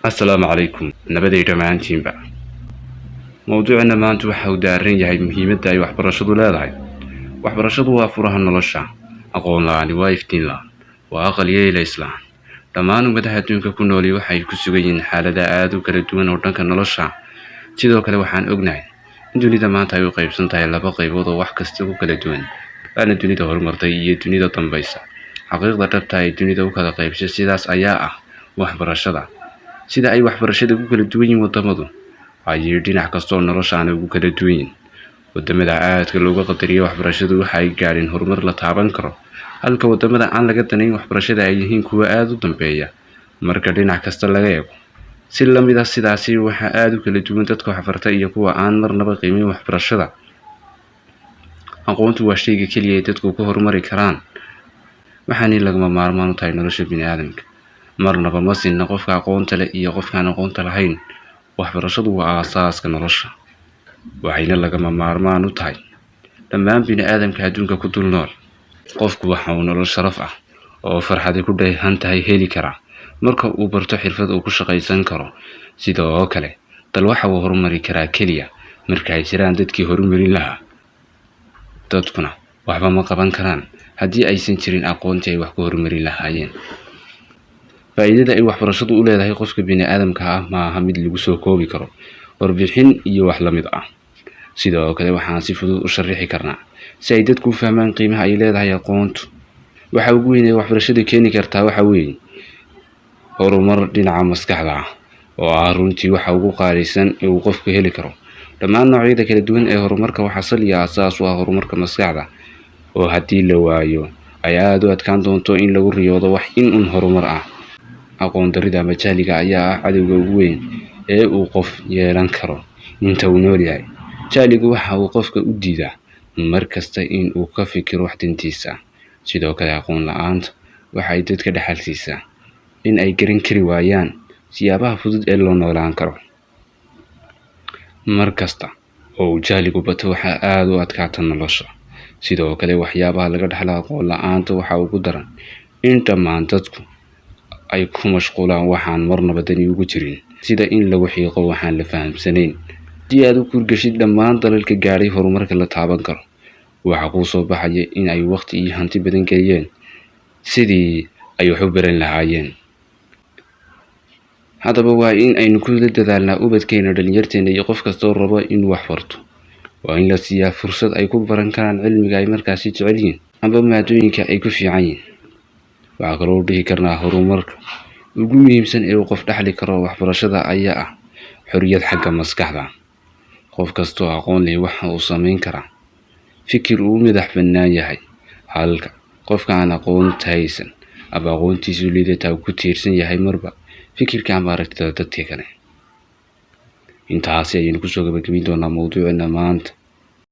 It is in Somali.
السلام عليكم نبدأ جمعان تيمبا موضوعنا maanta waxa uu daaran yahay muhiimadda ay waxbarashadu leedahay. Waxbarashadu waa furaha nolosha, aqoon la'aani waa iftiin la'aan, waa aqal yeelaysa islaan. Dhammaan ummadaha adduunka ku nool waxay ku sugan yihiin xaalada aad u kala duwan oo dhanka nolosha. Sidoo kale waxaan ognahay in dunida maanta ay u qaybsan tahay laba qaybood oo wax kasta ku kala duwan, waana dunida horumartay iyo dunida dambaysa. Xaqiiqda dhabta ah ee dunida u kala qaybsay sidaas ayaa ah waxbarashada. Sida ay waxbarashada ku kala duwan yihiin wadamadu ayay dhinac kasta oo noloshaana ugu kala duwan yihiin. Wadamada aadka looga qadariyo waxbarashadu waxay gaareen horumar la taaban karo, halka wadamada aan laga danayn waxbarashada ay yihiin kuwo aad u dambeeya marka dhinac kasta laga eego. Si la mid ah sidaasi waxa aad u kala duwan dadka waxbartay iyo kuwa aan marnaba qiimeyn waxbarashada. Aqoontu waa shayga kaliya ee dadku ku horumari karaan, waxaana lagama maarmaan u tahay nolosha bini'aadamka. Marnaba ma sinna qofka aqoonta leh iyo qofka aan aqoonta lahayn. Waxbarashadu waa aasaaska nolosha, waxayna lagama maarmaan u tahay dhammaan bini'aadamka adduunka ku dul nool. Qofku waxa uu nolol sharaf ah oo farxad ku dheehan tahay heli karaa marka uu barto xirfad uu ku shaqaysan karo. Sidoo kale dal waxa uu horumari karaa kaliya marka ay jiraan dadkii horumarin lahaa. Dadkuna waxba ma qaban karaan haddii aysan jirin aqoontii ay wax ku horumarin lahaayeen. Faa'iidada ay waxbarashadu u leedahay qofka bini'aadamka ah ma aha mid lagu soo koobi karo warbixin iyo wax la mid ah. Sidoo kale waxaan si fudud u sharixi karnaa si ay dadku u fahmaan qiimaha ay leedahay aqoontu. Waxa ugu weyn ee waxbarashadu keeni kartaa waxa weeye horumar dhinaca maskaxda ah oo ah runtii waxa ugu qaalisan ee uu qofku heli karo. Dhammaan noocyada kala duwan ee horumarka waxa sal iyo aasaas u ah horumarka maskaxda, oo haddii la waayo ay aad u adkaan doonto in lagu riyoodo wax in horumar ah. Aqoon darrida ama jahliga ayaa ah cadowga ugu weyn ee uu qof yeelan karo inta uu nool yahay. Jahligu waxa uu qofka u diidaa mar kasta in uu ka fikiro wax dantiisa. Sidoo kale aqoon la'aanta waxay dadka dhaxal siisaa in ay garan kari waayaan siyaabaha fudud ee loo noolaan karo. Mar kasta oo uu jahligu bato waxa aad u adkaata nolosha. Sidoo kale waxyaabaha laga dhaxlo aqoon la'aanta waxa ugu daran in dhammaan dadku ay ku mashquulaan waxaan marnaba dani ugu jirin, sida in lagu xiiqo waxaan la fahamsanayn. Haddii aad u kurgashid dhammaan dalalka gaadhay horumarka la taaban karo, waxa kuu soo baxaya in ay waqti iyo hanti badan geliyeen sidii ay wax u baran lahaayeen. Haddaba waa in aynu ku dadaalnaa ubadkeena, dhalinyarteena iyo qof kasta oo raba inuu wax barto. Waa in la siiyaa fursad ay ku baran karaan cilmiga ay markaasi jecel yihiin ama maadooyinka ay ku fiican yihiin. Waxaa kaloo dhihi karnaa horumarka ugu muhiimsan ee uu qof dhaxli karo waxbarashada ayaa ah xorriyad xagga maskaxda. Qof kasta oo aqoon leh waxa uu samayn karaa fikir uu madax bannaan yahay, halka qofka aan aqoonta haysan ama aqoontiisu liidata uu ku tiirsan yahay marba fikirka ama aragtida dadka kale. Intaasi ayaynu kusoo gabagabayn doonaa mawduuceena maanta.